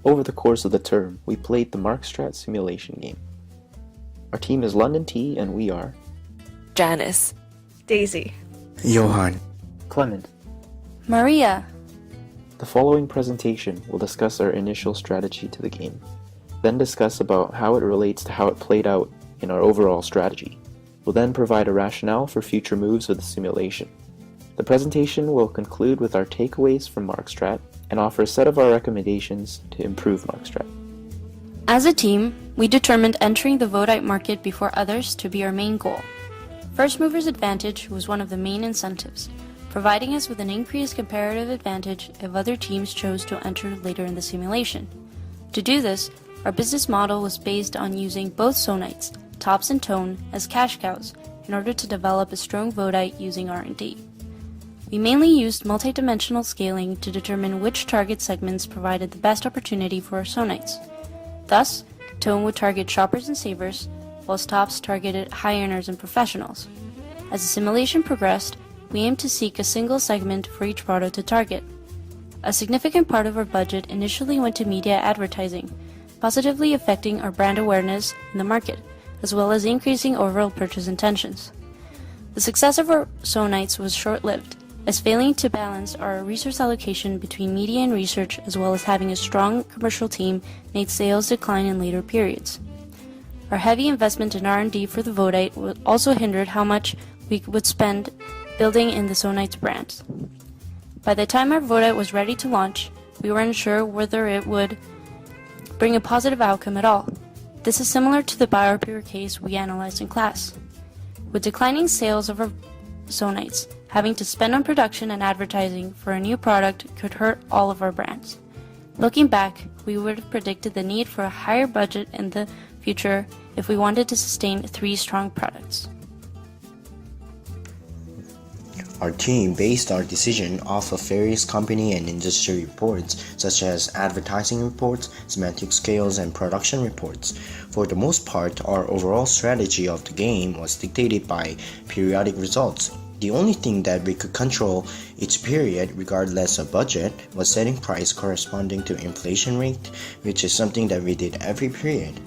Over the course of the term, we played the Markstrat simulation game. Our team is London T, and we are Janice, Daisy, Johan, Clement. Maria. The following presentation will discuss our initial strategy to the game, then discuss about how it relates to how it played out in our overall strategy. We'll then provide a rationale for future moves of the simulation. The presentation will conclude with our takeaways from Markstrat and offer a set of our recommendations to improve Markstrat. As a team, we determined entering the Vodite market before others to be our main goal. First mover's advantage was one of the main incentives, providing us with an increased comparative advantage if other teams chose to enter later in the simulation. To do this, our business model was based on using both Sonites, Tops and Tone, as cash cows in order to develop a strong Vodite using R&D. We mainly used multidimensional scaling to determine which target segments provided the best opportunity for our Sonites. Thus, Tone would target shoppers and savers, whilst Tops targeted high earners and professionals. As the simulation progressed, we aimed to seek a single segment for each product to target. A significant part of our budget initially went to media advertising, positively affecting our brand awareness in the market, as well as increasing overall purchase intentions. The success of our Sonites was short-lived, as failing to balance our resource allocation between media and research as well as having a strong commercial team made sales decline in later periods. Our heavy investment in R&D for the Vodite also hindered how much we would spend building in the Sonites brand. By the time our Vodite was ready to launch, we were unsure whether it would bring a positive outcome at all. This is similar to the BioPure case we analyzed in class. With declining sales of our Sonites, having to spend on production and advertising for a new product could hurt all of our brands. Looking back, we would have predicted the need for a higher budget in the future if we wanted to sustain 3 strong products. Our team based our decision off of various company and industry reports such as advertising reports, semantic scales, and production reports. For the most part, our overall strategy of the game was dictated by periodic results. The only thing that we could control each period, regardless of budget, was setting price corresponding to inflation rate, which is something that we did every period.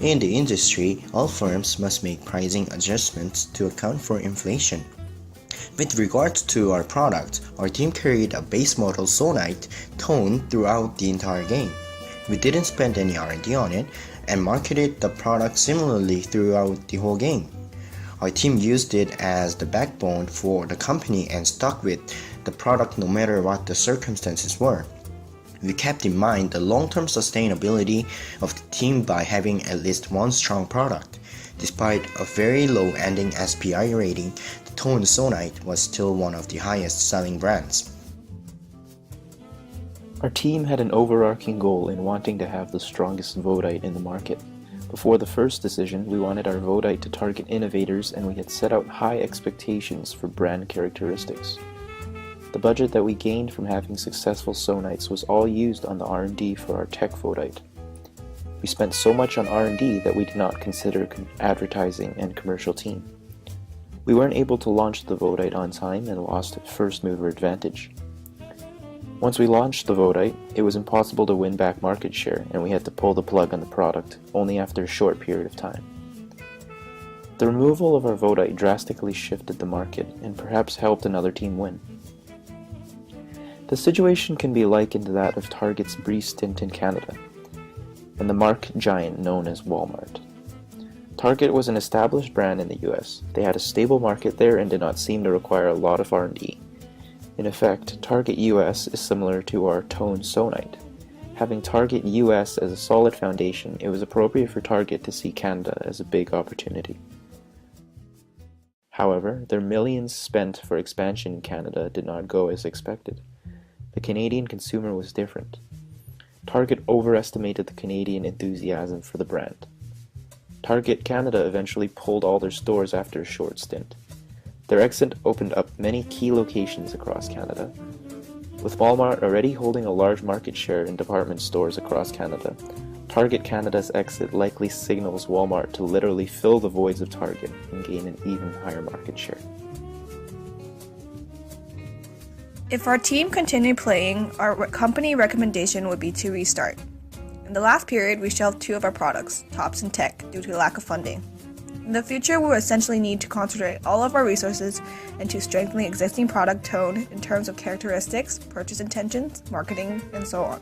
In the industry, all firms must make pricing adjustments to account for inflation. With regards to our product, our team carried a base model Sonite Tone throughout the entire game. We didn't spend any R&D on it and marketed the product similarly throughout the whole game. Our team used it as the backbone for the company and stuck with the product no matter what the circumstances were. We kept in mind the long-term sustainability of the team by having at least one strong product. Despite a very low ending SPI rating, the Tone Sonite was still one of the highest selling brands. Our team had an overarching goal in wanting to have the strongest Vodite in the market. Before the first decision, we wanted our Vodite to target innovators, and we had set out high expectations for brand characteristics. The budget that we gained from having successful Sonites was all used on the R&D for our tech Vodite. We spent so much on R&D that we did not consider advertising and commercial team. We weren't able to launch the Vodite on time and lost first mover advantage. Once we launched the Vodite, it was impossible to win back market share, and we had to pull the plug on the product only after a short period of time. The removal of our Vodite drastically shifted the market and perhaps helped another team win. The situation can be likened to that of Target's brief stint in Canada and the market giant known as Walmart. Target was an established brand in the US. They had a stable market there and did not seem to require a lot of R&D. In effect, Target US is similar to our Tone Sonite. Having Target US as a solid foundation, it was appropriate for Target to see Canada as a big opportunity. However, their millions spent for expansion in Canada did not go as expected. The Canadian consumer was different. Target overestimated the Canadian enthusiasm for the brand. Target Canada eventually pulled all their stores after a short stint. Their exit opened up many key locations across Canada. With Walmart already holding a large market share in department stores across Canada, Target Canada's exit likely signals Walmart to literally fill the voids of Target and gain an even higher market share. If our team continued playing, our company recommendation would be to restart. In the last period, we shelved 2 of our products, Tops and Tech, due to lack of funding. In the future, we will essentially need to concentrate all of our resources into strengthening existing product tone in terms of characteristics, purchase intentions, marketing, and so on.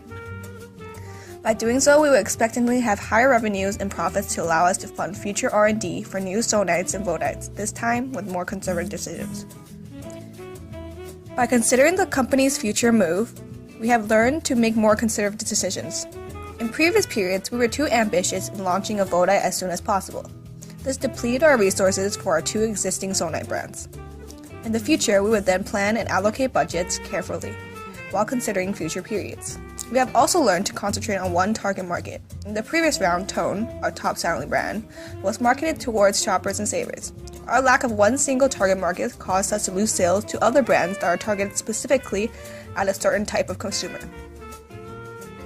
By doing so, we will expectantly have higher revenues and profits to allow us to fund future R&D for new Zonites and Vodites, this time with more conservative decisions. By considering the company's future move, we have learned to make more conservative decisions. In previous periods, we were too ambitious in launching a Vodite as soon as possible. This depleted our resources for our 2 existing Zonite brands. In the future, we would then plan and allocate budgets carefully, while considering future periods. We have also learned to concentrate on one target market. In the previous round, Tone, our top-selling brand, was marketed towards shoppers and savers. Our lack of one single target market caused us to lose sales to other brands that are targeted specifically at a certain type of consumer.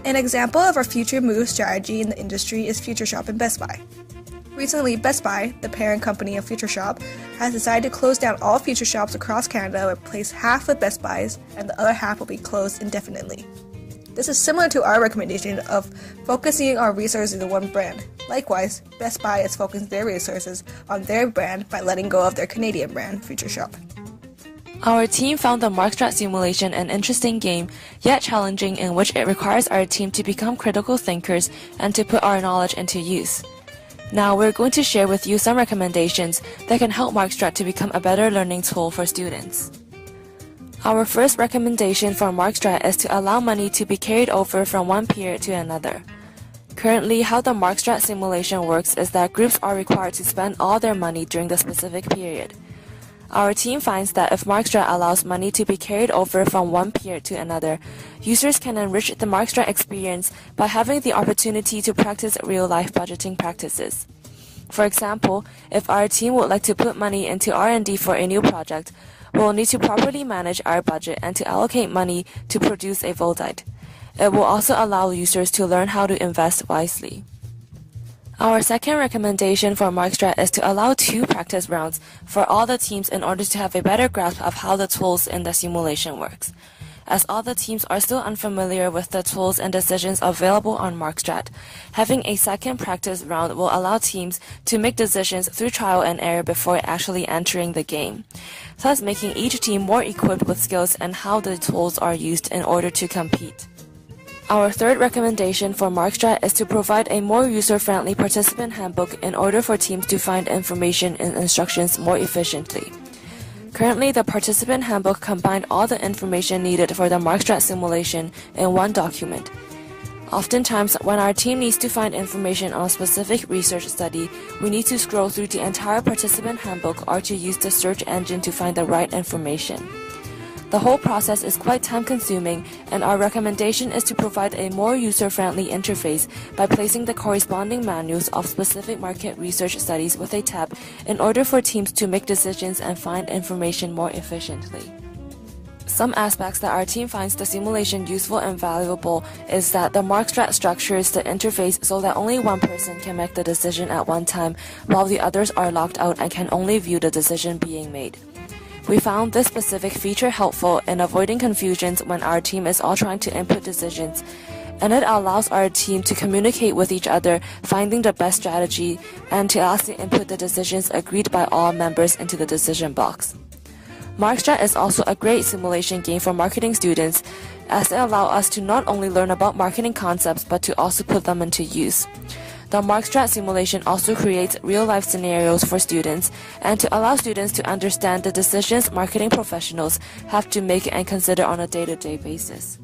An example of our future move strategy in the industry is FutureShop and Best Buy. Recently, Best Buy, the parent company of FutureShop, has decided to close down all FutureShops across Canada and replace half with Best Buys, and the other half will be closed indefinitely. This is similar to our recommendation of focusing our resources in one brand. Likewise, Best Buy is focusing their resources on their brand by letting go of their Canadian brand, FutureShop. Our team found the Markstrat simulation an interesting game, yet challenging, in which it requires our team to become critical thinkers and to put our knowledge into use. Now we're going to share with you some recommendations that can help Markstrat to become a better learning tool for students. Our first recommendation for Markstrat is to allow money to be carried over from one period to another. Currently, how the Markstrat simulation works is that groups are required to spend all their money during the specific period. Our team finds that if Markstrat allows money to be carried over from one period to another, users can enrich the Markstrat experience by having the opportunity to practice real-life budgeting practices. For example, if our team would like to put money into R&D for a new project, we'll need to properly manage our budget and to allocate money to produce a Vodite. It will also allow users to learn how to invest wisely. Our second recommendation for Markstrat is to allow 2 practice rounds for all the teams in order to have a better grasp of how the tools in the simulation works. As all the teams are still unfamiliar with the tools and decisions available on Markstrat, having a second practice round will allow teams to make decisions through trial and error before actually entering the game, thus making each team more equipped with skills and how the tools are used in order to compete. Our third recommendation for Markstrat is to provide a more user-friendly participant handbook in order for teams to find information and instructions more efficiently. Currently, the participant handbook combined all the information needed for the Markstrat simulation in one document. Oftentimes, when our team needs to find information on a specific research study, we need to scroll through the entire participant handbook or to use the search engine to find the right information. The whole process is quite time-consuming, and our recommendation is to provide a more user-friendly interface by placing the corresponding manuals of specific market research studies with a tab in order for teams to make decisions and find information more efficiently. Some aspects that our team finds the simulation useful and valuable is that the Markstrat structures the interface so that only one person can make the decision at one time, while the others are locked out and can only view the decision being made. We found this specific feature helpful in avoiding confusions when our team is all trying to input decisions, and it allows our team to communicate with each other, finding the best strategy, and to also input the decisions agreed by all members into the decision box. Markstrat is also a great simulation game for marketing students, as it allows us to not only learn about marketing concepts but to also put them into use. The Markstrat simulation also creates real-life scenarios for students and to allow students to understand the decisions marketing professionals have to make and consider on a day-to-day basis.